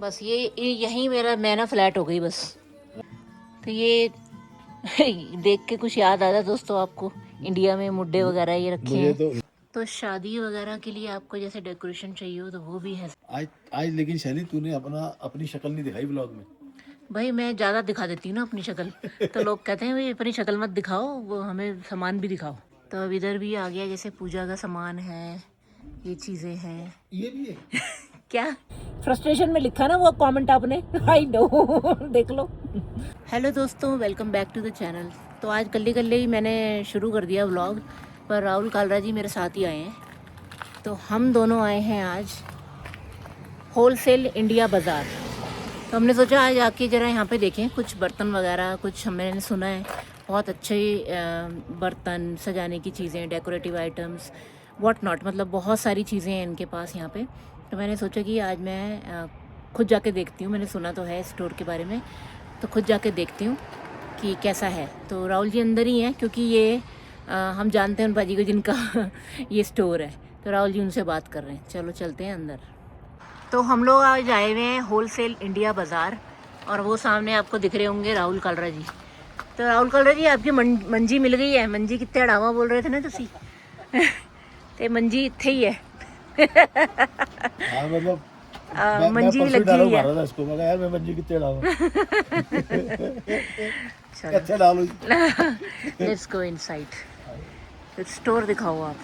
बस ये यहीं मैं ना फ्लैट हो गई बस। तो ये देख के कुछ याद आता दोस्तों आपको, इंडिया में मुड्डे वगैरह ये रखे हैं। तो शादी वगैरह के लिए आपको जैसे डेकोरेशन चाहिए हो तो वो भी है। आज आज लेकिन शैली तूने अपनी शक्ल नहीं दिखाई ब्लॉग में। भाई मैं ज़्यादा दिखा देती हूँ ना अपनी शक्ल, तो लोग कहते हैं भाई अपनी शक्ल मत दिखाओ, वो हमें सामान भी दिखाओ। तो अब इधर भी आ गया, जैसे पूजा का सामान है, ये चीज़ें हैं। ये भी है क्या फ्रस्ट्रेशन में लिखा ना वो कमेंट आपने, आई नो देख लो। हेलो दोस्तों, welcome back to the channel. तो आज कल्ले ही मैंने शुरू कर दिया व्लॉग, पर राहुल कालरा जी मेरे साथ ही आए हैं। तो हम दोनों आए हैं आज होलसेल इंडिया बाज़ार। तो हमने सोचा आज आके ज़रा यहाँ पे देखें कुछ बर्तन वगैरह, कुछ मैंने सुना है बहुत अच्छे बर्तन, सजाने की चीज़ें, डेकोरेटिव आइटम्स, व्हाट नॉट, मतलब बहुत सारी चीज़ें हैं इनके पास यहाँ पे। तो मैंने सोचा कि आज मैं खुद जाके देखती हूँ, मैंने सुना तो है स्टोर के बारे में, तो खुद जाके देखती हूँ कि कैसा है। तो राहुल जी अंदर ही हैं क्योंकि ये हम जानते हैं उन भाजी को जिनका ये स्टोर है। तो राहुल जी उनसे बात कर रहे हैं, चलो चलते हैं अंदर। तो हम लोग आज आए हुए हैं होलसेल इंडिया बाज़ार, और वो सामने आपको दिख रहे होंगे राहुल कालरा जी। तो राहुल कालरा जी आपकी मंजी मिल गई है। मंजी कितने अड़ावा बोल रहे थे ना तुसी ते मंजी इत्थे ही है। हाँ मतलब मंजी मैं लगी हुई है। मारा था इसको, मैं यार मैं मंजी कितने डालूं चलो अच्छा डालो। Let's go inside. स्टोर दिखाओ आप।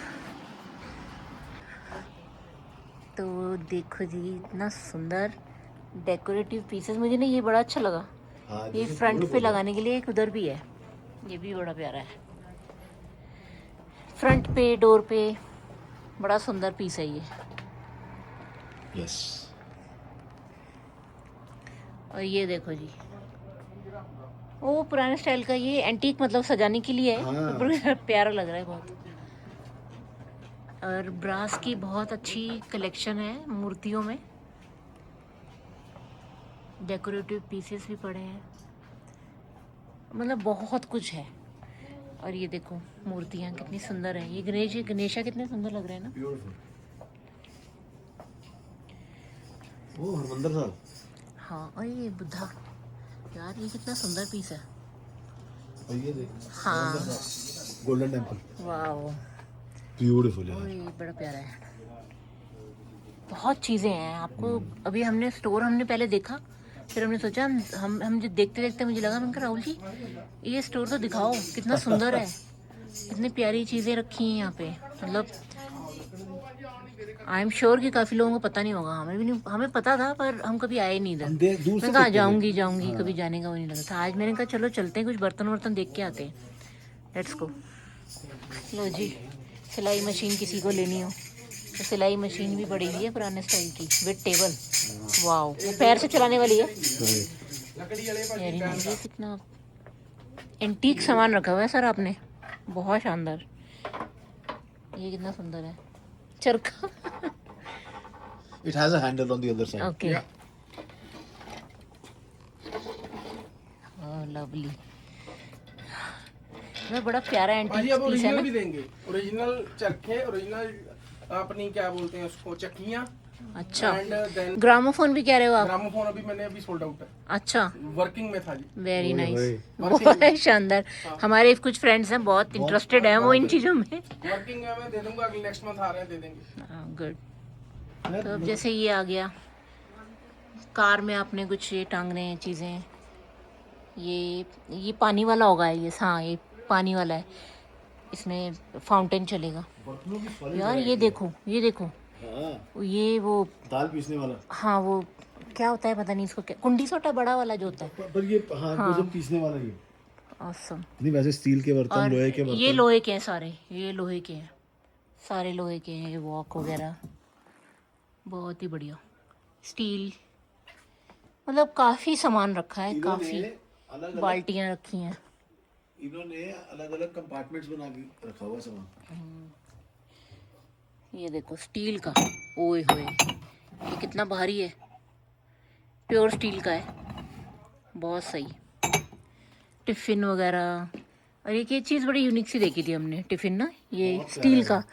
तो देखो जी इतना सुंदर डेकोरेटिव पीसेस, मुझे ना ये बड़ा अच्छा लगा। हाँ, ये फ्रंट पे लगाने के लिए एक उधर भी है, ये भी बड़ा प्यारा है। फ्रंट पे डोर पे बड़ा सुंदर पीस है ये। यस। और ये देखो जी, वो पुराने स्टाइल का, ये एंटीक मतलब सजाने के लिए है। हाँ। पर प्यारा लग रहा है बहुत। और ब्रास की बहुत अच्छी कलेक्शन है मूर्तियों में, डेकोरेटिव पीसेस भी पड़े हैं, मतलब बहुत कुछ है। और ये देखो मूर्तियाँ कितनी सुंदर हैं। ये गणेशा कितने सुंदर लग रहे हैं ना। ब्यूटीफुल। ओ हरमंदर साहब। हाँ, और ये बुद्धा, यार ये कितना सुंदर पीस है। और ये देख, हाँ गोल्डन टेम्पल। वाह, ब्यूटीफुल है। ये बड़ा प्यारा है। बहुत चीज़ें हैं आपको। अभी हमने स्टोर पहले देखा, फिर हमने सोचा हम जो देखते देखते मुझे लगा, मैंने कहा राहुल जी ये स्टोर तो दिखाओ कितना सुंदर है, इतनी प्यारी चीज़ें रखी हैं यहाँ पे। मतलब आई एम श्योर कि काफ़ी लोगों को पता नहीं होगा, हमें भी नहीं, हमें पता था पर हम कभी आए नहीं इधर। मैंने कहा जाऊँगी हाँ। कभी जाने का वो नहीं लगा था। आज मैंने कहा चलो चलते हैं, कुछ बर्तन वर्तन देख के आते हैं। Let's go. लो जी, सिलाई मशीन किसी को लेनी हो तो सिलाई मशीन भी पड़ी हुई है पुराने स्टाइल की, विद टेबल। वाओ, वो पैर से चलाने वाली है। Very nice. ये कितना एंटीक सामान रखा हुआ है सर आपने, बहुत शानदार। ये कितना सुंदर है, चरखा। It has a handle on the other side. Okay, lovely. मैं बड़ा प्यारा एंटीक पीस है ओरिजिनल ना। भी देंगे, ओरिजिनल चरखे, ओरिजिनल अपनी क्या बोलते हैं उसको, चक्कियाँ। अच्छा, एंड देन ग्रामोफोन भी कह रहे हो आप? ग्रामोफोन अभी मैंने सोल्ड आउट है, अच्छा, वर्किंग में था जी। वेरी नाइस, Working बहुत शानदार। हमारे कुछ फ्रेंड्स हैं बहुत इंटरेस्टेड हैं वो इन चीज़ों में। वर्किंग है, मैं दे दूंगा, अगले नेक्स्ट मंथ आ रहे हैं, दे देंगे। गुड। तो अब जैसे ये आ गया, कार में आपने कुछ ये टांग रहे हैं चीज़ें, ये पानी वाला होगा ये। हाँ, ये पानी वाला है, इसमें फाउंटेन चलेगा। यार ये देखो, ये देखो, हाँ, ये वो दाल पीसने वाला। हाँ, वो क्या होता है पता नहीं इसको, क्या कुंडी सोटा बड़ा वाला जो होता है। पर ये हाँ, वो जो पीसने वाला ये ऑसम। नहीं, वैसे स्टील के बर्तन, और लोहे के बर्तन। ये लोहे के हैं सारे, ये लोहे के हैं, सारे लोहे के हैं। ये वॉक वगैरह बहुत ही बढ़िया, स्टील, मतलब काफ़ी सामान रखा है, काफ़ी बाल्टियाँ रखी हैं। इन्होंने अलग अलग कंपार्टमेंट्स बना के रखा हुआ सामान। ये देखो स्टील का, ओए होए ये कितना भारी है, प्योर स्टील का है, बहुत सही। टिफ़िन वगैरह, और एक ये चीज़ बड़ी यूनिक सी देखी थी हमने, टिफ़िन ना, ये स्टील का,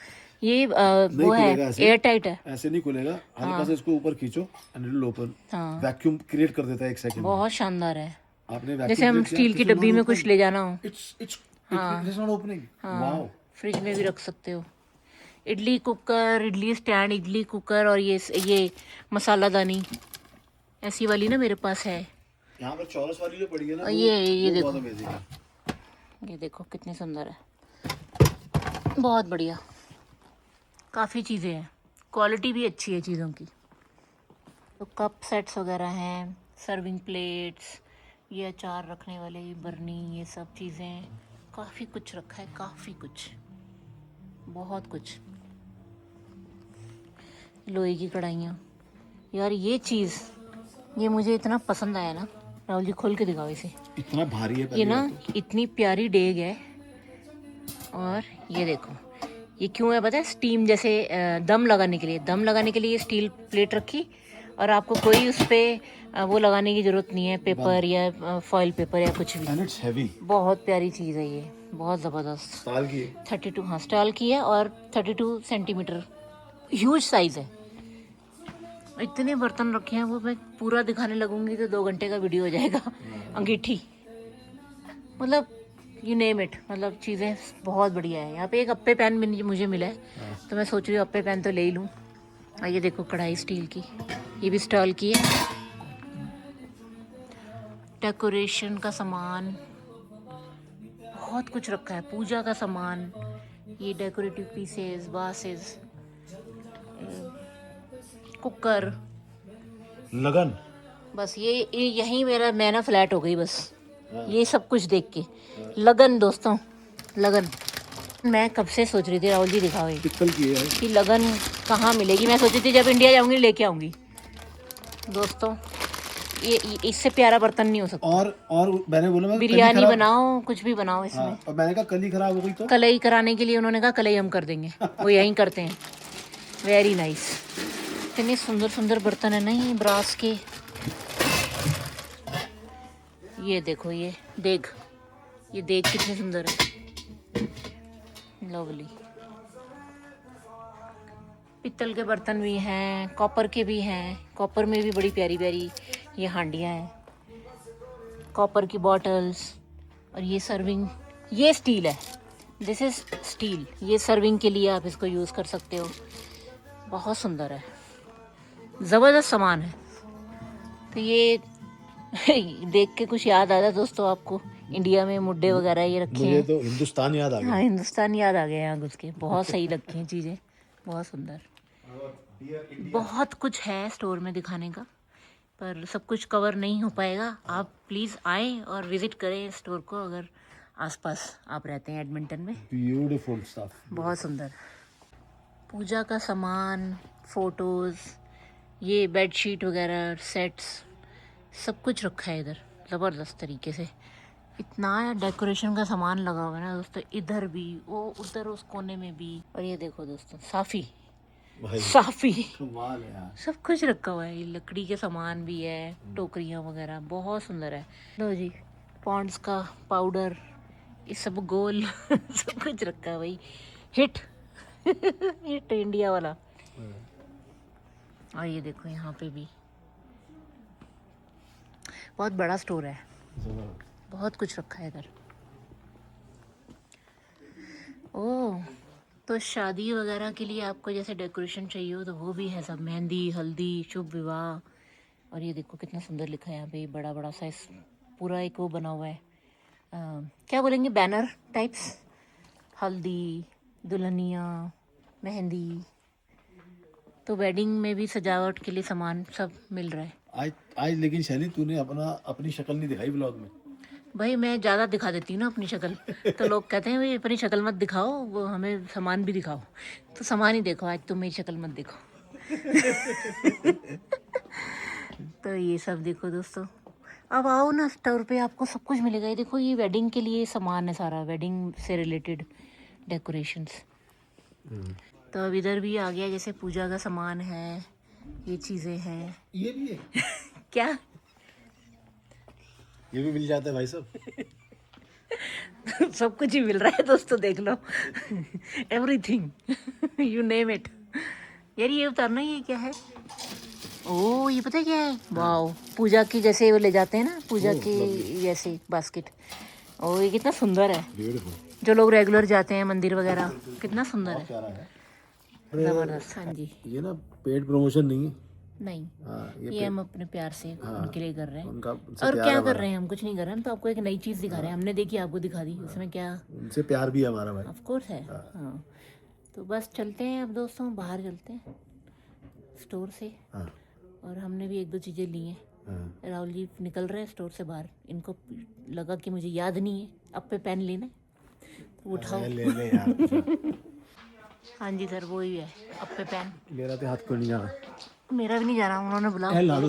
ये नहीं वो है खुलेगा ऐसे। एयर टाइट है। ऐसे नहीं खुलेगा, हल्का सा इसको ऊपर खींचो एंड इट विल ओपन। हाँ वैक्यूम क्रिएट कर देता है 1 सेकंड में। बहुत शानदार है। आपने वैक्यूम जैसे हम स्टील की डब्बी में कुछ ले जाना हो, it's not opening. Wow, fridge में भी रख सकते हो। Idli cooker, idli stand, idli cooker, और ये मसालादानी ऐसी वाली ना मेरे पास है। यहाँ पर चौरस वाली जो पड़ी है ना, और ये वो देखो, बहुत अमेजिंग है। ये देखो कितनी सुंदर है, बहुत बढ़िया। काफ़ी चीज़ें हैं, क्वालिटी भी अच्छी है चीज़ों की। तो कप सेट्स वगैरह हैं, सर्विंग प्लेट्स, ये अचार रखने वाले बर्नी, ये सब चीज़ें, काफ़ी कुछ रखा है, काफ़ी कुछ, बहुत कुछ। लोहे की कढ़ाइयाँ, यार ये चीज़, ये मुझे इतना पसंद आया ना। राहुल जी खोल के दिखाओ इसे। इतना भारी है ये पहली ना बात तो। इतनी प्यारी डेग है, और ये देखो ये क्यों है पता है? स्टीम जैसे दम लगाने के लिए, दम लगाने के लिए ये स्टील प्लेट रखी, और आपको कोई उस पर वो लगाने की ज़रूरत नहीं है, पेपर या फॉइल पेपर या कुछ भी। And it's heavy. बहुत प्यारी चीज़ है ये, बहुत ज़बरदस्त। स्टाइल की है। 32, हाँ स्टाइल की है, और 32 सेंटीमीटर ह्यूज साइज़ है। इतने बर्तन रखे हैं, वो मैं पूरा दिखाने लगूंगी तो 2 घंटे का वीडियो हो जाएगा। अंगीठी, मतलब यू नेम इट, मतलब चीज़ें बहुत बढ़िया है। यहाँ पे एक अप्पे पैन भी मुझे मिला है, तो मैं सोच रही हूँ अप्पे पैन तो ले ही लूँ। और ये देखो कढ़ाई स्टील की, ये भी स्टॉल की है। डेकोरेशन का सामान बहुत कुछ रखा है, पूजा का सामान, ये डेकोरेटिव पीसेस, बासेस, कुकर। लगन। बस ये यही मैं ना फ्लैट हो गई बस, ये सब कुछ देख के। लगन दोस्तों, लगन। मैं कब से सोच रही थी राहुल जी दिखाओ ये पित्तल की है। कि लगन कहाँ मिलेगी। मैं सोची थी जब इंडिया जाऊंगी लेके आऊंगी। दोस्तों ये इससे प्यारा बर्तन नहीं हो सकता। और मैंने बोला मैं बिरयानी बनाओ, कुछ भी बनाओ इसमें। हाँ, और मैंने कहा कली खराब हो गई तो कलई कराने के लिए उन्होंने कहा कलई हम कर देंगे, वो यहीं करते हैं। Very nice. इतने सुंदर सुंदर बर्तन है ना ये ब्रास के। ये देखो ये देग कितनी सुंदर है, लवली। पित्तल के बर्तन भी हैं, कॉपर के भी हैं। कॉपर में भी बड़ी प्यारी प्यारी ये हांडियाँ हैं, कॉपर की बॉटल्स। और ये सर्विंग, ये स्टील है, दिस इज स्टील। ये सर्विंग के लिए आप इसको यूज़ कर सकते हो। बहुत सुंदर है, ज़बरदस्त सामान है। तो ये देख के कुछ याद आता दोस्तों आपको, इंडिया में मुड्डे वगैरह ये रखे मुझे हैं। तो हिंदुस्तान याद आ गया। हाँ हिंदुस्तान याद आ गया यहाँ घुस के। बहुत सही लगती हैं चीज़ें, बहुत सुंदर। बहुत कुछ है स्टोर में दिखाने का, पर सब कुछ कवर नहीं हो पाएगा। आप प्लीज़ आएँ और विज़िट करें स्टोर को, अगर आसपास आप रहते हैं एडमिंटन में। Beautiful stuff. बहुत सुंदर। पूजा का सामान, फ़ोटोज़, ये बेडशीट वगैरह, सेट्स, सब कुछ रखा है इधर ज़बरदस्त तरीके से। इतना डेकोरेशन का सामान लगा हुआ है ना दोस्तों, इधर भी, वो उधर उस कोने में भी। और ये देखो दोस्तों साफ़ी कमाल है यार। सब कुछ रखा हुआ है। ये लकड़ी के सामान भी है, टोकरियाँ वगैरह, बहुत सुंदर है। लो जी, पॉन्ड्स का पाउडर, ये सब गोल सब कुछ रखा है भाई। हिट हिट इंडिया वाला। और ये देखो यहाँ पे भी बहुत बड़ा स्टोर है, बहुत कुछ रखा है इधर। ओह, तो शादी वगैरह के लिए आपको जैसे डेकोरेशन चाहिए हो तो वो भी है सब, मेहंदी, हल्दी, शुभ विवाह। और ये देखो कितना सुंदर लिखा है यहाँ पे, बड़ा बड़ा सा पूरा एक वो बना हुआ है, क्या बोलेंगे, बैनर टाइप्स। हल्दी, दुल्हनिया, मेहंदी। तो वेडिंग में भी सजावट के लिए सामान सब मिल रहा है। आज लेकिन शैली तूने अपनी शक्ल नहीं दिखाई ब्लॉग में। भाई मैं ज़्यादा दिखा देती हूँ ना अपनी शक्ल, तो लोग कहते हैं भाई अपनी शक्ल मत दिखाओ, वो हमें सामान भी दिखाओ। तो सामान ही देखो आज, तुम मेरी शक्ल मत देखो। तो ये सब देखो दोस्तों, अब आओ ना स्टोर पे, आपको सब कुछ मिलेगा। ये देखो ये वेडिंग के लिए सामान है सारा, वेडिंग से रिलेटेड डेकोरेशंस। तो अब इधर भी आ गया, जैसे पूजा का सामान है, ये चीज़ें हैं। ये भी है क्या ये भी मिल जाता है भाई साहब। सब कुछ ही मिल रहा है दोस्तों, देख लो एवरीथिंग यू नेम इट। यार ये उतारना ही है क्या है? ओ ये पता है क्या है? वाओ, पूजा की जैसे वो ले जाते हैं ना, पूजा की जैसे बास्केट। ओ ये कितना सुंदर है, जो लोग रेगुलर जाते हैं मंदिर वगैरह, कितना सुंदर है, जबरदस्त। हाँ जी, ये ना पेड प्रमोशन नहीं है। नहीं हाँ, ये हम अपने प्यार से उनके लिए कर रहे हैं। उनका और क्या कर रहे हैं हम? कुछ नहीं कर रहे हैं, हम तो आपको एक नई चीज दिखा रहे हैं। हमने देखी, आपको दिखा दी, उसमें क्या उनसे प्यार भी है हमारा भाई। ऑफ कोर्स है। हाँ तो बस चलते हैं अब दोस्तों, बाहर चलते हैं स्टोर से। हाँ, और हमने भी एक दो चीज़ें ली हैं। हाँ। राहुल जी निकल रहे हैं स्टोर से बाहर, इनको लगा कि मुझे याद नहीं है अब पे पेन लेना है, तो उठाओ। ले यार। हाँ जी सर, वो ही है अब पे पेन। मेरा तो हाथ को नहीं आ रहा। मेरा भी नहीं जा रहा, उन्होंने बुलाया ला लो।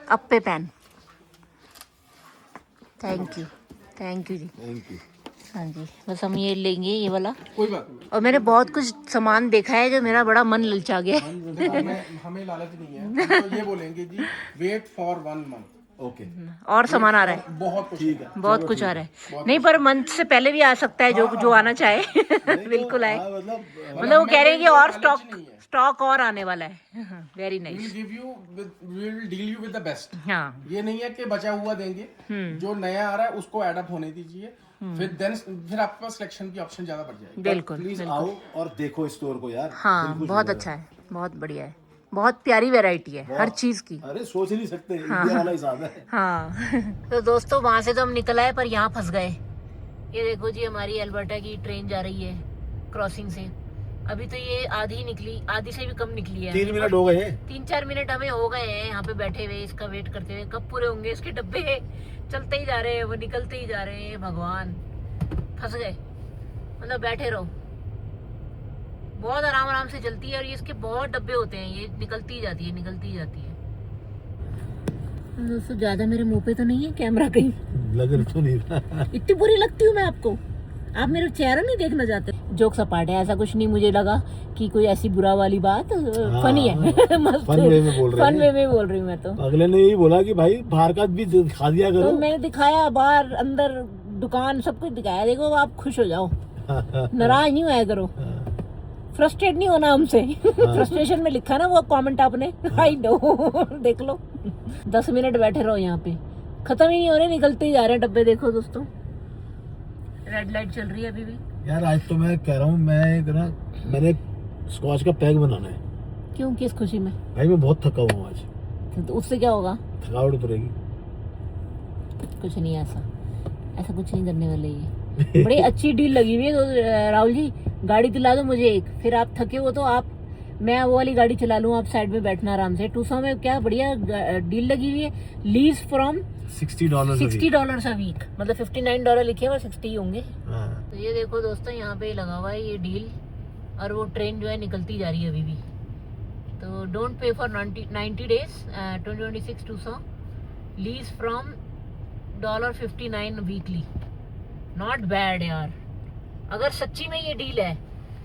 अब पे पेन। थैंक यू जी। Thank you. हाँ जी, बस हम ये लेंगे, ये वाला। कोई बात नहीं, और मैंने बहुत कुछ सामान देखा है जो मेरा बड़ा मन ललचा गया। हमें लालच नहीं है, हम तो ये बोलेंगे जी वेट फॉर 1 मंथ। ओके, और सामान आ रहा है, बहुत कुछ ठीक है। बहुत कुछ आ रहा है। नहीं पर मंथ से पहले भी आ सकता है, जो आना चाहे बिल्कुल आए। हाँ, मतलब वो कह रहे हैं कि और स्टॉक और आने वाला है। Very nice. We'll give you we'll deal you with the best। हाँ ये नहीं है कि बचा हुआ देंगे, जो नया आ रहा है उसको एडअप होने दीजिए, फिर आपके पास सिलेक्शन की ऑप्शन ज्यादा बढ़ जाएगी। बिल्कुल। प्लीज आओ और देखो स्टोर को यार। हाँ बहुत अच्छा है, बहुत बढ़िया है, बहुत प्यारी वैरायटी है हर चीज की। अरे सोच ही नहीं सकते, इंडिया वाला हिसाब है। हाँ तो दोस्तों वहां से तो हम निकल आए, पर यहाँ फंस गए। ये देखो जी, हमारी अल्बर्टा की ट्रेन जा रही है क्रॉसिंग से। अभी तो ये आधी निकली, आधी से भी कम निकली है। 3 मिनट हो गए हैं। 3-4 मिनट हमें हो गए हैं यहाँ पे बैठे हुए, इसका वेट करते हुए। कब पूरे होंगे इसके डब्बे? चलते ही जा रहे हैं, वो निकलते ही जा रहे हैं। भगवान, फंस गए। मतलब बैठे रहो, बहुत आराम से चलती है। और ये इसके बहुत डब्बे होते हैं, ये निकलती ही जाती है। दोस्तों ज्यादा मेरे मुंह पे तो नहीं है कैमरा, कहीं लग तो नहीं रहा। इतनी बुरी लगती हूँ मैं आपको? आप मेरा चेहरा नहीं देखना चाहते? जोक्स अपार्ट है, ऐसा कुछ नहीं। मुझे लगा कि कोई ऐसी बुरा वाली बात, फनी है। मस्त फन वे में बोल रही हूँ मैं तो। अगले ने यही बोला कि भाई बाहर का भी दिखा दिया करो। तो मैंने दिखाया, बाहर अंदर दुकान सब कुछ दिखाया। देखो आप खुश हो जाओ, नाराज नहीं होया करो, फ्रस्ट्रेट नहीं होना हमसे। फ्रस्ट्रेशन में लिखा ना वो कमेंट आपने, आई नो। देख लो 10 मिनट बैठे रहो यहाँ पे, खत्म ही नहीं हो रहे, निकलते ही जा रहे हैं डब्बे। देखो दोस्तों, रेड लाइट चल रही है अभी भी। यार आज तो मैं कह रहा हूँ, मैंने स्क्वाश का पैक बनाना है। क्यों, किस खुशी में? भाई मैं बहुत थका हुआ हूँ आज। तो उससे क्या होगा? थकावट उतरेगी। कुछ नहीं, ऐसा कुछ नहीं करने वाले। ये बड़ी अच्छी डील लगी हुई है। तो राहुल जी गाड़ी दिला दो मुझे एक, फिर आप थके हो तो मैं वो वाली गाड़ी चला लूँ, आप साइड में बैठना आराम से। 200 में क्या बढ़िया डील लगी हुई है। लीज फ्रॉम $60 अ वीक, मतलब $59 लिखे हैं, 60 होंगे। तो ये देखो दोस्तों, यहाँ पे लगा हुआ है ये डील। और वो ट्रेन जो है निकलती जा रही है अभी भी। तो don't pay for 90 days 2026 200 lease from $59 weekly. Not bad यार, अगर सच्ची में ये डील है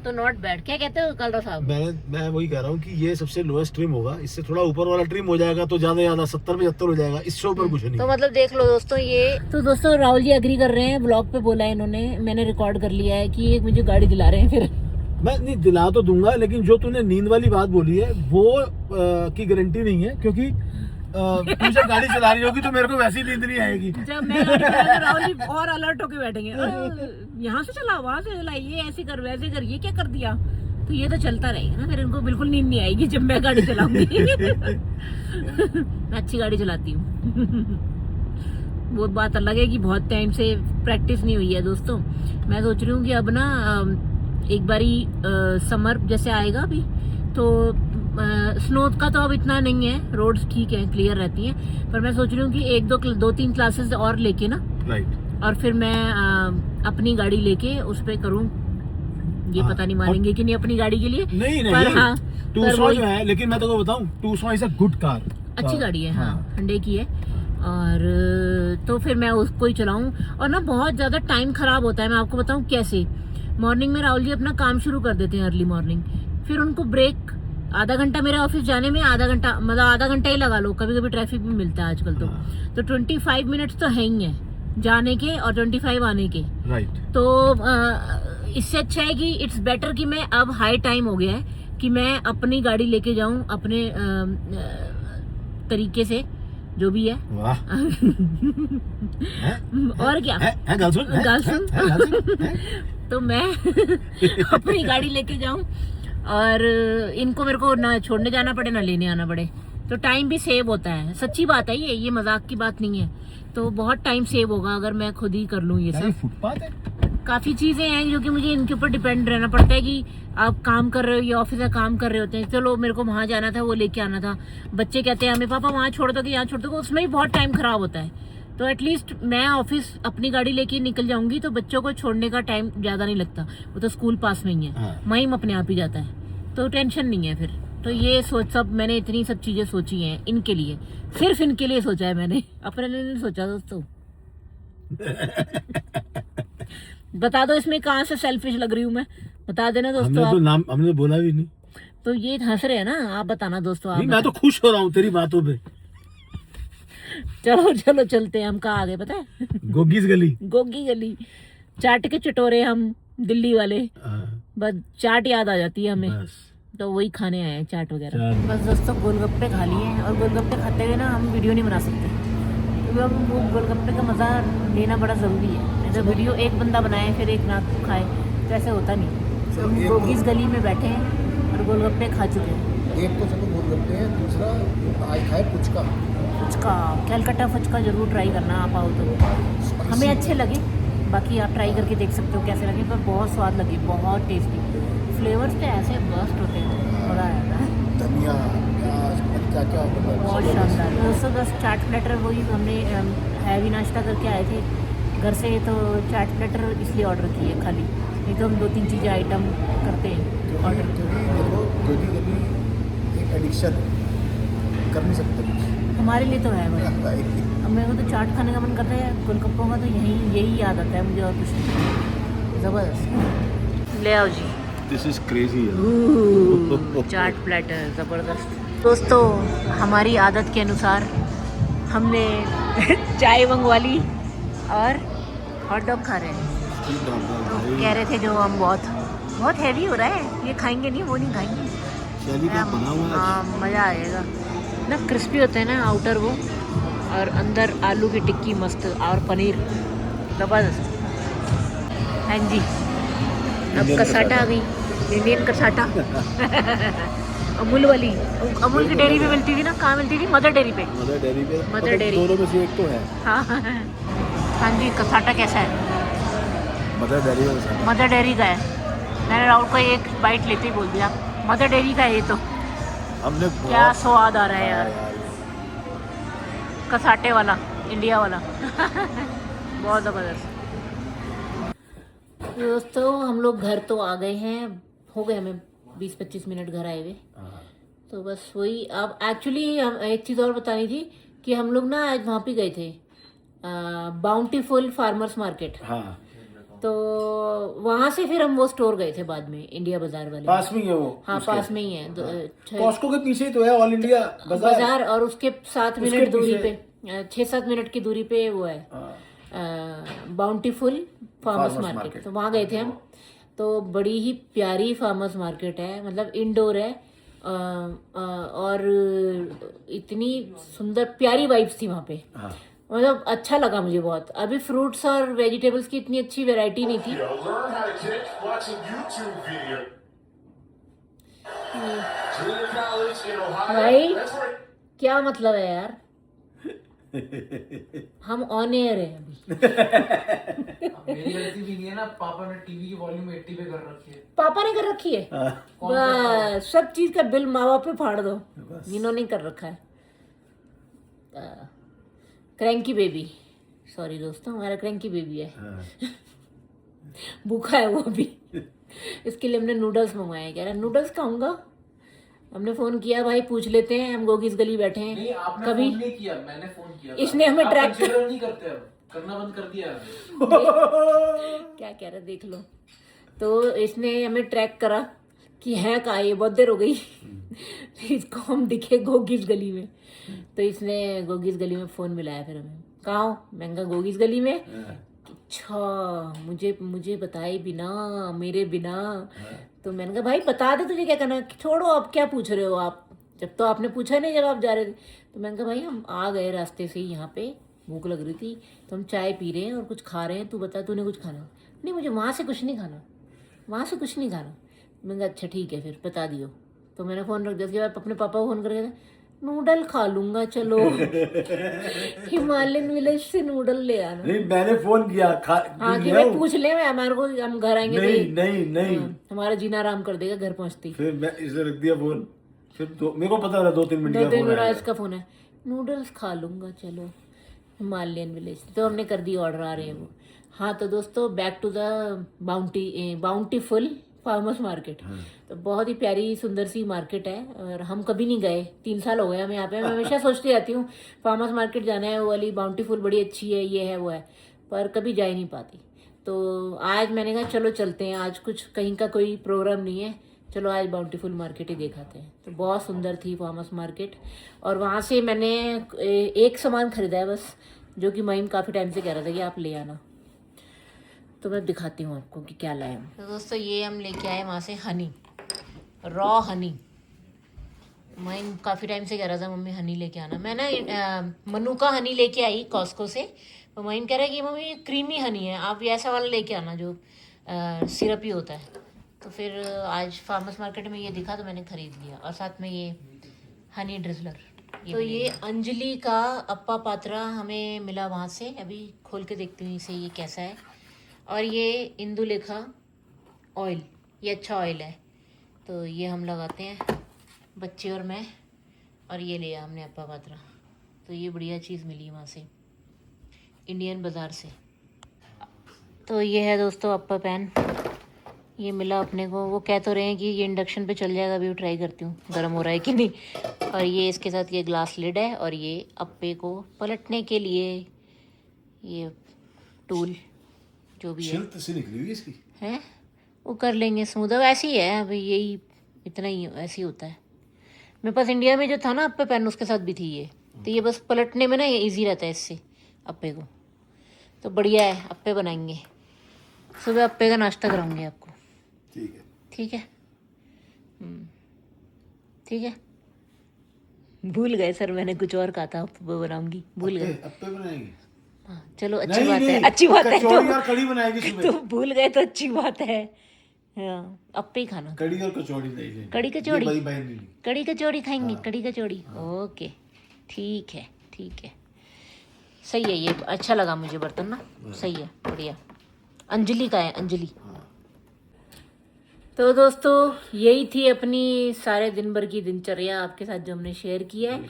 तो नॉट बैड। क्या कहते हो कलरा साहब? मैं वही कह रहा हूँ कि ये सबसे लोएस्ट ट्रिम होगा। इससे थोड़ा ऊपर वाला ट्रिम हो जाएगा तो ज्यादा 70-75 हो जाएगा, इससे ऊपर कुछ नहीं। तो मतलब देख लो दोस्तों, ये तो दोस्तों राहुल जी एग्री कर रहे हैं। ब्लॉग पे बोला है इन्होंने, मैंने रिकॉर्ड कर लिया है कि मुझे गाड़ी दिला रहे हैं। फिर मैं नहीं दिला तो दूंगा, लेकिन जो तूने नींद वाली बात बोली है वो की गारंटी नहीं है, क्योंकि तू जब गाड़ी चला रही होगी तो मेरे को वैसी नींद नहीं आएगी। जब मैं गाड़ी चला तो राहुल जी और अलर्ट होके बैठेंगे, यहाँ से चला, वहां से चला, ये ऐसे कर वैसे कर, ये क्या कर दिया। तो ये तो चलता रहेगा ना, फिर इनको बिल्कुल नींद नहीं आएगी जब मैं गाड़ी चलाऊंगी। मैं अच्छी गाड़ी चलाती हूँ। वो बात अलग है कि बहुत टाइम से प्रैक्टिस नहीं हुई है दोस्तों। मैं सोच रही हूँ कि अब ना एक बारी समर जैसे आएगा अभी, तो स्नो का तो अब इतना नहीं है, रोड्स ठीक है, क्लियर रहती हैं। पर मैं सोच रही हूँ कि 2-3 क्लासेस और लेके ना, राइट, और फिर मैं अपनी गाड़ी लेके उस पे करूँ। ये पता नहीं मानेंगे कि नहीं अपनी गाड़ी के लिए। नहीं पर हाँ, 200 जो है, लेकिन मैं तो बताऊं 200 इज अ गुड कार, अच्छी गाड़ी है। हाँ, hyundai की है। और तो फिर मैं उसको ही चलाऊं। और ना बहुत ज्यादा टाइम खराब होता है, मैं आपको बताऊं कैसे। मॉर्निंग में राहुल जी अपना काम शुरू कर देते हैं अर्ली मॉर्निंग, फिर उनको ब्रेक आधा घंटा, मेरे ऑफिस जाने में आधा घंटा, मतलब आधा घंटा ही लगा लो, कभी कभी ट्रैफिक भी मिलता है आजकल तो 25 मिनट्स तो है ही है। जाने के और 25 आने के। राइट। तो इससे अच्छा है कि इट्स बेटर कि मैं अब हाई टाइम हो गया है कि मैं अपनी गाड़ी लेके जाऊं अपने तरीके से, जो भी है। वाह। और क्या गर्लफ्रेंड। तो मैं अपनी गाड़ी लेके जाऊं और इनको मेरे को ना छोड़ने जाना पड़े ना लेने आना पड़े, तो टाइम भी सेव होता है। सच्ची बात है, ये मजाक की बात नहीं है। तो बहुत टाइम सेव होगा अगर मैं खुद ही कर लूं ये सब। फुटपाथ है। काफी चीजें हैं जो कि मुझे इनके ऊपर डिपेंड रहना पड़ता है कि आप काम कर रहे हो, ये ऑफिस का काम कर रहे होते हैं। चलो मेरे को वहां जाना था, वो लेके आना था, बच्चे कहते हैं हमें पापा वहां छोड़ दो कि यहाँ छोड़ दो, उसमें भी बहुत टाइम खराब होता है। तो एटलीस्ट मैं ऑफिस अपनी गाड़ी लेके निकल जाऊंगी तो बच्चों को छोड़ने का टाइम ज्यादा नहीं लगता, वो तो स्कूल पास में ही है, वहीं अपने आप ही जाता है, तो टेंशन नहीं है फिर। तो ये सोच सब मैंने इतनी सब चीजें सोची हैं इनके लिए, सिर्फ इनके लिए सोचा है मैंने, अपने लिए नहीं सोचा दोस्तों। बता दो इसमें कहाँ से सेल्फिश लग रही हूँ मैं, बता देना दोस्तों। हमने तो बोला भी नहीं, तो ये हंस रहे हैं ना, आप बताना दोस्तों। आप मैं तो खुश हो रहा हूँ तेरी बातों पे। चलो चलो चलते हैं, हम कहाँ आ गए पता है? गोगीज गली। गोगी गली। चाट के चटोरे हम दिल्ली वाले, बस चाट याद आ जाती है हमें, तो वही खाने आए हैं चाट वगैरह। बस दोस्तों गोलगप्पे खा लिए हैं, और गोलगप्पे खाते हुए ना हम वीडियो नहीं बना सकते, क्योंकि अब वो गोलगप्पे का मज़ा लेना बड़ा ज़रूरी है। जैसे वीडियो एक बंदा बनाए फिर एक ना खाए तो ऐसे होता नहीं। तो हम गोगीज गली में बैठे हैं और गोलगप्पे खा चुके हैं। एक तो चलो गोलगप्पे हैं, दूसरा आज खाए फुचका। कैलकाटा फुचका जरूर ट्राई करना आप आओ तो, हमें अच्छे लगे, बाकी आप ट्राई करके देख सकते हो कैसे लगे, पर बहुत स्वाद लगे, बहुत टेस्टी। फ्लेवर्स तो ऐसे बस्ट होते हैं, मज़ा आया था। धनिया प्याज क्या बहुत शानदार। दोस्तों बस चाट प्लेटर वही हमने हैवी नाश्ता करके आए थे घर से, तो चाट प्लेटर इसलिए ऑर्डर की है खाली, नहीं तो हम 2-3 चीज़ें आइटम करते हैं ऑर्डर। देखो कभी एक एडिक्शन कर नहीं सकते हमारे लिए तो है भाई। अब मेरे को तो चाट खाने का मन करता है, गोलगप्पों का तो यही याद आता है मुझे, और कुछ नहीं। ज़बरदस्त, ले आओ जी। This is crazy. Chaat platter ज़बरदस्त। दोस्तों हमारी आदत के अनुसार हमने चाय मंगवा ली और हॉट डॉग खा रहे हैं। तो कह रहे थे जो हम बहुत हैवी हो रहा है, ये खाएंगे नहीं, वो नहीं खाएंगे। हाँ मज़ा आएगा ना, क्रिस्पी होते हैं ना आउटर वो, और अंदर आलू की टिक्की मस्त और पनीर ज़बरदस्त। हाँ जी, अब कसाटा आ गई, इंडियन कसाटा। अमूल वाली, अमूल की डेयरी पे मिलती थी ना, कहाँ मिलती थी? मदर डेयरी पे। मदर डेयरी दोनों में से एक तो है। हाँ जी, कसाटा कैसा है? मदर डेयरी का है। मैंने राहुल को एक बाइट लेते ही बोल दिया मदर डेयरी का है ये तो। हमने क्या स्वाद आ रहा है यार, कसाटे वाला, इंडिया वाला। बहुत ज़बरदस्त। दोस्तों हम लोग घर तो आ गए हैं, हो गए हमें 20-25 मिनट घर आए हुए। तो बस वही, अब एक्चुअली हम एक चीज़ और बतानी थी कि हम लोग ना आज वहाँ पे गए थे बाउंटीफुल फार्मर्स मार्केट। हाँ, तो वहाँ से फिर हम वो स्टोर गए थे बाद में, इंडिया बाजार वाले। पास में ही है वो। हाँ पास में ही है, कॉस्को के पीछे ही तो है ऑल इंडिया बाजार, और उसके 7 मिनट दूरी पे, 6-7 मिनट की दूरी पे वो है बाउंटीफुल फार्मर्स मार्केट। तो वहाँ गए थे हम, तो बड़ी ही प्यारी फार्मर्स मार्केट है, मतलब इंडोर है, और इतनी सुंदर प्यारी वाइब्स थी वहाँ पे। मतलब अच्छा लगा मुझे बहुत। अभी फ्रूट्स और वेजिटेबल्स की इतनी अच्छी वैरायटी नहीं थी। भाई क्या मतलब है यार, हम ऑन एयर है अभी। मेरी गलती भी नहीं है ना, पापा ने टीवी की वॉल्यूम 80 पे कर रखी है। पापा ने कर रखी है, बस सब चीज का बिल माँ बाप पे फाड़ दो, जिन्होंने कर रखा है। क्रैंकी बेबी, सॉरी दोस्तों, हमारा क्रैंकी बेबी है। भूखा है वो अभी, इसके लिए हमने नूडल्स मंगवाए। कह रहा नूडल्स खाऊंगा। हमने फोन किया, भाई पूछ लेते हैं, हम गोगीज गली बैठे हैं। नहीं, आपने कभी फोन नहीं किया, मैंने फोन किया। इसने हमें ट्रैक नहीं करते, अब करना बंद कर दिया। क्या कह रहा देख लो। तो इसने हमें ट्रैक करा कि है कहाँ, ये बहुत देर हो गई। इसको हम दिखे गोगीज गली में, तो इसने गोगीज गली में फ़ोन मिलाया फिर हमें। कहाँ हो? मैंने कहा गोगीज गली में। अच्छा, मुझे बताए बिना, मेरे बिना। तो मैंने कहा भाई बता दे तुझे क्या करना, छोड़ो अब क्या पूछ रहे हो आप, जब तो आपने पूछा नहीं जब आप जा रहे थे। तो मैंने कहा भाई हम आ गए रास्ते से ही, यहाँ पे भूख लग रही थी तो हम चाय पी रहे हैं और कुछ खा रहे हैं, तू बता तूने कुछ खाना? नहीं मुझे वहाँ से कुछ नहीं खाना, वहाँ से कुछ नहीं खाना। मैंने कहा अच्छा ठीक है फिर बता दियो। तो मैंने फ़ोन रख दिया। उसके बाद अपने पापा को फ़ोन करके नूडल खा लूंगा चलो। हिमालयन विलेज से नूडल ले आना। नहीं मैंने फोन किया हाँ कि मैं पूछ ले, मैं हमारे को हम घर आएंगे नहीं हमारा जीना आराम कर देगा घर पहुंचती। फिर मैं इसे रख दिया फोन। फिर तो मेरे को पता था 2-3 मिनट का फोन आएगा। इसका फोन है, नूडल्स खा लूंगा चलो हिमालयन विलेज। तो हमने कर दी ऑर्डर, आ रहे हैं वो। हाँ तो दोस्तों back to the bountiful farmers market. तो बहुत ही प्यारी सुंदर सी मार्केट है और हम कभी नहीं गए, 3 साल हो गए हम यहाँ पे। मैं हमेशा सोचती रहती हूँ फार्मर्स मार्केट जाना है, वो वाली बाउंटीफुल बड़ी अच्छी है, ये है वो है, पर कभी जा ही नहीं पाती। तो आज मैंने कहा चलो चलते हैं, आज कुछ कहीं का कोई प्रोग्राम नहीं है, चलो आज बाउंटीफुल मार्केट ही देखाते हैं। तो बहुत सुंदर थी फार्मर्स मार्केट और वहाँ से मैंने एक सामान खरीदा है बस, जो कि महीम काफ़ी टाइम से कह रहा था कि आप ले आना। तो मैं दिखाती हूँ आपको कि क्या लाए हम। तो दोस्तों ये हम लेके आए वहाँ से हनी, रॉ हनी। मैं काफ़ी टाइम से कह रहा था मम्मी हनी लेके आना। मैं ना मनुका हनी लेके आई कॉस्को से। तो महीम कह रहा है कि मम्मी ये क्रीमी हनी है, आप ऐसा वाला लेके आना जो सिरपी होता है। तो फिर आज फार्मर्स मार्केट में ये दिखा तो मैंने ख़रीद लिया, और साथ में ये हनी ड्रिजलर। तो ये अंजलि का अप्पा पात्रा हमें मिला वहाँ से, अभी खोल के देखती हूँ इसे ये कैसा है। और ये इंदुलेखा ऑयल, ये अच्छा ऑयल है, तो ये हम लगाते हैं बच्चे और मैं। और ये लिया हमने अप्पा पात्रा, तो ये बढ़िया चीज़ मिली वहाँ से इंडियन बाज़ार से। तो ये है दोस्तों अप्पा पैन, ये मिला अपने को। वो कह तो रहे हैं कि ये इंडक्शन पे चल जाएगा, अभी वो ट्राई करती हूँ गर्म हो रहा है कि नहीं। और ये इसके साथ ये ग्लास लिड है, और ये अप्पे को पलटने के लिए ये टूल जो भी है से निकली हुई इसकी है वो कर लेंगे स्मूथ। अब ऐसी ही है, अभी यही इतना ही ऐसे ही होता है। मेरे पास इंडिया में जो था ना अप्पे पैन, उसके साथ भी थी ये। तो ये बस पलटने में ना ये ईजी रहता है इससे अप्पे को। तो बढ़िया है, अप्पे बनाएंगे, सुबह अप्पे का नाश्ता कराऊंगी आपको। ठीक है ठीक है ठीक है। भूल गए सर, मैंने कुछ और कहा था अप्पे बनाऊंगी, भूल गए। अप्पे बनाएंगे। हाँ चलो अच्छी बात है, अच्छी बात है। कचौड़ी और कढ़ी बनाएगी सुबह। तो भूल गए तो अच्छी बात है। हाँ अप्पे ही खाना, कढ़ी और कचौड़ी नहीं, कढ़ी कचौड़ी, ये बहन नहीं। कढ़ी कचौड़ी खाएंगे। कढ़ी कचौड़ी ओके ठीक है ठीक है, सही है। ये अच्छा लगा मुझे बर्तन ना, सही है बढ़िया। अंजलि का है, अंजलि। तो दोस्तों यही थी अपनी सारे दिन भर की दिनचर्या आपके साथ जो हमने शेयर की है।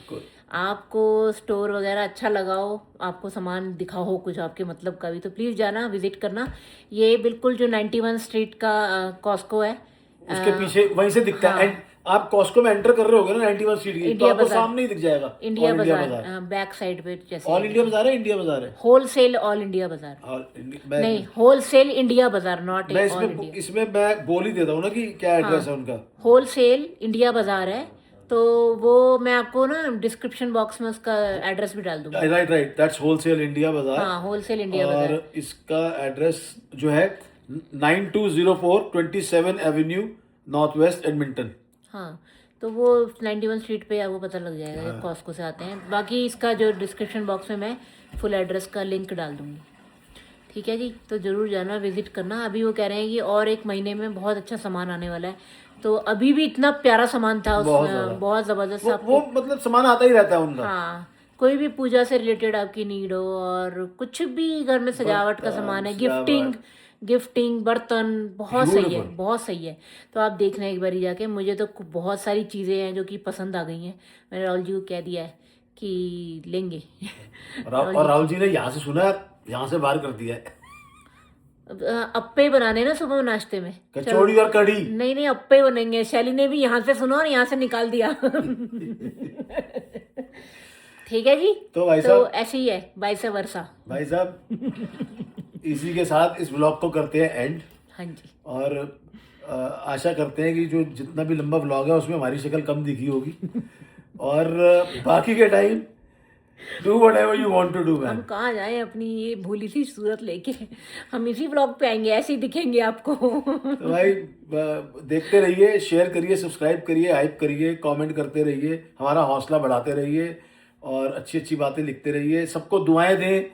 आपको स्टोर वगैरह अच्छा लगा हो, आपको सामान दिखा हो कुछ आपके मतलब का भी, तो प्लीज़ जाना विजिट करना। ये बिल्कुल जो 91 स्ट्रीट का कॉस्को है उसके पीछे वहीं से दिखता है। एंड आप कॉस्को में एंटर कर रहे होगे ना 91 स्ट्रीट की, तो आपको सामने ही दिख जाएगा इंडिया बाजार, बैक साइड पे। जैसे ऑल इंडिया बाजार है, इंडिया बाजार है, होलसेल ऑल इंडिया बाजार नहीं, होलसेल इंडिया बाजार, नॉट ऑल इंडिया। इसमें मैं बोल ही देता हूँ ना कि क्या एड्रेस है उनका। होलसेल इंडिया बाजार है, तो वो मैं आपको ना डिस्क्रिप्शन बॉक्स में उसका एड्रेस भी डाल दूंगा। राइट दैट्स होलसेल इंडिया बाजार। हाँ होलसेल इंडिया बाजार। और इसका एड्रेस जो है 9204 27 एवेन्यू नॉर्थ वेस्ट एडमिंटन। हाँ तो वो 91 स्ट्रीट पे आपको पता लग जाएगा जब कॉस्को से आते हैं। बाकी इसका जो डिस्क्रिप्शन बॉक्स में मैं फुल एड्रेस का लिंक डाल दूंगी। ठीक है जी, तो ज़रूर जाना विजिट करना। अभी वो कह रहे हैं कि और 1 महीने में बहुत अच्छा सामान आने वाला है, तो अभी भी इतना प्यारा सामान था उसमें, बहुत ज़बरदस्त। वो मतलब सामान आता ही रहता है उनका। हाँ कोई भी पूजा से रिलेटेड आपकी नीड हो, और कुछ भी घर में सजावट का सामान है, गिफ्टिंग बर्तन, बहुत सही है, बहुत सही है। तो आप देखना एक बारी जाके। मुझे तो बहुत सारी चीज़ें हैं जो कि पसंद आ गई हैं। मैंने राहुल जी को कह दिया है कि लेंगे। और राहुल जी ने यहाँ से सुना, यहाँ से बाहर कर दिया है। अप्पे बनाने ना सुबह नाश्ते में, कचौड़ी और कढ़ी नहीं अप्पे बनेंगे। शैली ने भी यहाँ से सुना और यहाँ से निकाल दिया। ठीक है जी, तो भाई साहब ऐसे ही है, वाइस वर्सा। भाई साहब इसी के साथ इस व्लॉग को करते हैं एंड। हाँ जी। और आशा करते हैं कि जो जितना भी लंबा व्लॉग है उसमें हमारी शक्ल कम दिखी होगी। और बाकी के time do whatever you want to do हम मैन। कहाँ जाएं अपनी ये भूली सी सूरत लेके, हम इसी ब्लॉग पे आएंगे, ऐसे ही दिखेंगे आपको। तो भाई देखते रहिए, शेयर करिए, सब्सक्राइब करिए, हाइप करिए, कमेंट करते रहिए, हमारा हौसला बढ़ाते रहिए और अच्छी अच्छी बातें लिखते रहिए। सबको दुआएं दें,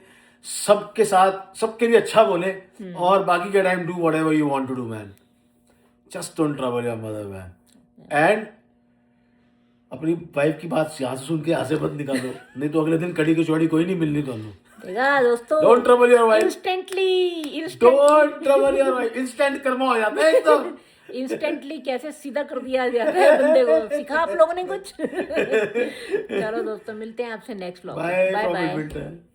सबके साथ सबके लिए अच्छा बोले और बाकी के time do whatever you want to do man, just don't trouble your mother man. And अपनी वाइफ की बात यहाँ से सुन के यहाँ से मत निकालो, नहीं तो अगले दिन कड़ी कचौड़ी कोई नहीं मिलनी ਤੁਹਾਨੂੰ। देखा दोस्तों, don't trouble your wife, instantly don't trouble your wife, instant Karma हो जाता है एकदम। इंस्टेंटली कैसे सीधा कर दिया जाता है बंदे को, सिखा आप लोगों ने कुछ। चलो दोस्तों, मिलते हैं आपसे next vlog. Bye bye bye. Bye.